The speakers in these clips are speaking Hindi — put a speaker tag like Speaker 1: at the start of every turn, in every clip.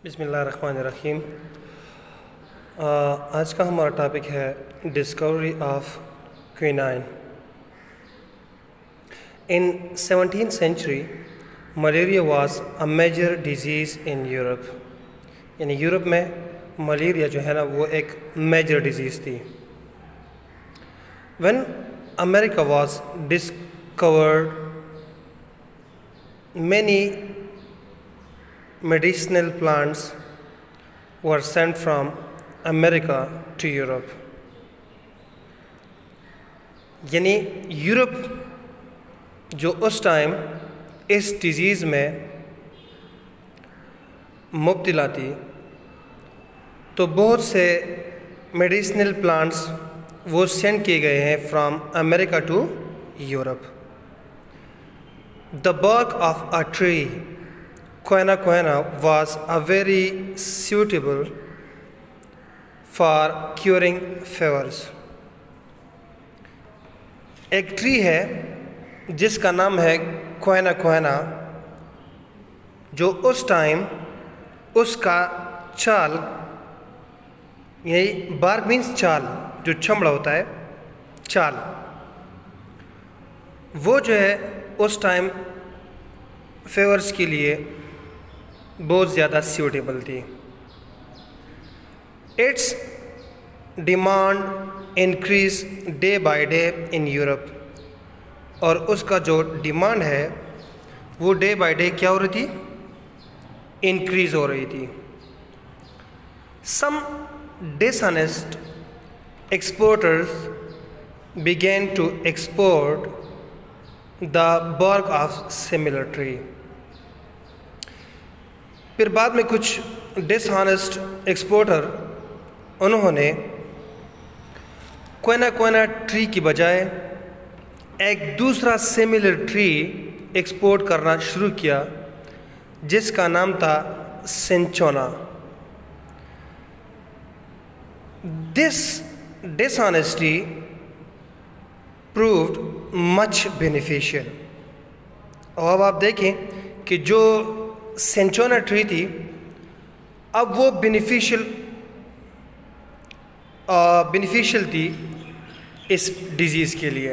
Speaker 1: बिस्मिल्लाहिर्रहमानिर्रहीम। आज का हमारा टॉपिक है discovery of quinine. In 17th century malaria was a major disease in Europe. यानी यूरोप में मलेरिया जो है ना वो एक मेजर डिजीज़ थी। When America was discovered many medicinal plants were sent from America to Europe। यानी यूरोप जो उस टाइम इस डिजीज़ में मुब्तला थी, तो बहुत से मेडिसिनल प्लांट्स वो सेंड किए गए हैं from America to Europe. The bark of a tree, quina was a very suitable for curing fevers। एक ट्री है जिसका नाम है क्विना, जो उस टाइम उसका चाल, यही बार्क मीन्स चाल, जो चमड़ा होता है चाल, वो जो है उस टाइम फेवर्स के लिए बहुत ज़्यादा सूटेबल थी। It's demand increase day by day in Europe, और उसका जो डिमांड है वो डे बाय डे क्या हो रही थी, इंक्रीज हो रही थी। Some dishonest exporters began to export the bark of similar tree। फिर बाद में कुछ डिसऑनेस्ट एक्सपोर्टर उन्होंने क्विना ट्री की बजाय एक दूसरा सिमिलर ट्री एक्सपोर्ट करना शुरू किया जिसका नाम था सिंचोना। This dishonesty proved much beneficial. और अब आप देखें कि जो सेंचोना ट्री थी अब वो बेनिफिशियल थी इस डिजीज़ के लिए।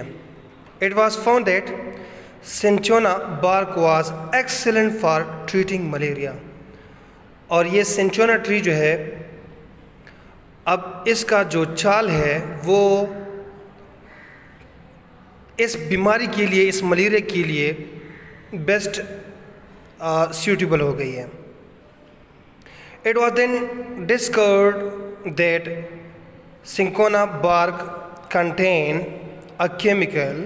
Speaker 1: It was found that cinchona bark was excellent for treating malaria. और ये सेंचोना ट्री जो है अब इसका जो चाल है वो इस बीमारी के लिए, इस मलेरिया के लिए बेस्ट सूटेबल हो गई है। It was then discovered that cinchona bark contain a chemical,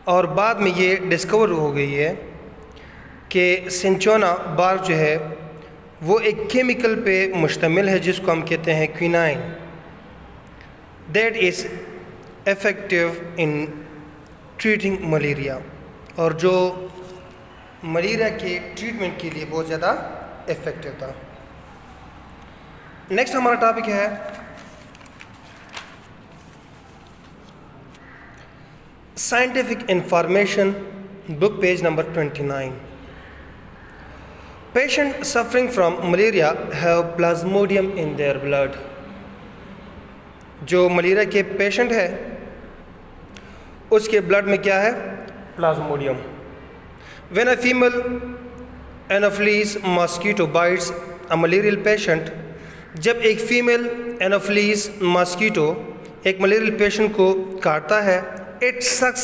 Speaker 1: और बाद में ये डिस्कवर हो गई है कि सिंचोना बार्क जो है वो एक केमिकल पे मुश्तमिल है जिसको हम कहते हैं quinine. That is effective in treating malaria, और जो मलेरिया के ट्रीटमेंट के लिए बहुत ज़्यादा इफ़ेक्टिव था। नेक्स्ट हमारा टॉपिक है scientific information, book page number 29। Patient suffering from malaria have Plasmodium in their blood. जो मलेरिया के पेशेंट है उसके ब्लड में क्या है, Plasmodium. When a female anopheles mosquito bytes a malarial patient, जब एक फीमेल एनोफिलीज मॉस्किटो एक मलेरियल पेशेंट को काटता है, इट सक्स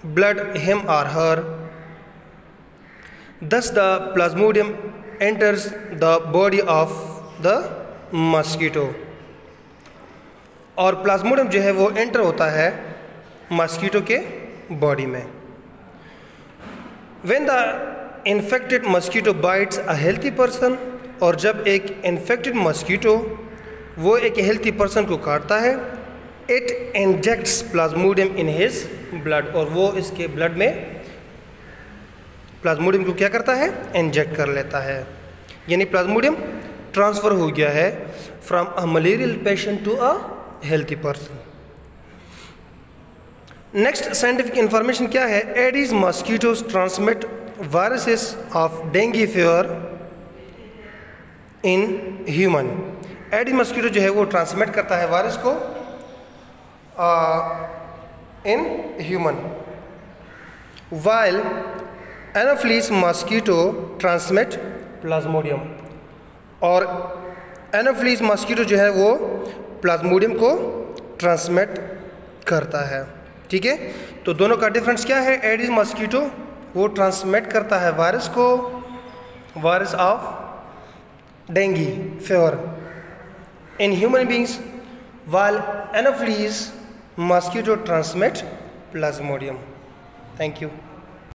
Speaker 1: ब्लड हिम और हर, thus the plasmodium enters the body of the mosquito। और प्लाज्मोडियम जो है वो एंटर होता है मॉस्किटो के बॉडी में। When the infected mosquito bites a healthy person, और जब एक इन्फेक्टेड मॉस्किटो वो एक हेल्थी पर्सन को काटता है, it injects Plasmodium in his blood, और वो इसके ब्लड में प्लाज्मोडियम को क्या करता है, इंजेक्ट कर लेता है। यानी प्लाज्मोडियम ट्रांसफ़र हो गया है from a malarial patient to a healthy person. Next scientific information क्या है? Aedes mosquitoes transmit viruses of dengue fever in human. Aedes mosquito जो है वो ट्रांसमिट करता है वायरस को in human, while Anopheles mosquito transmit plasmodium. और एनोफिलीज मॉस्किटो जो है वो प्लाज्मोडियम को ट्रांसमिट करता है। ठीक है, तो दोनों का डिफरेंस क्या है? एडिस मॉस्किटो वो ट्रांसमिट करता है वायरस को, virus of dengue fever in human beings, while Anopheles mosquito transmit Plasmodium. Thank you.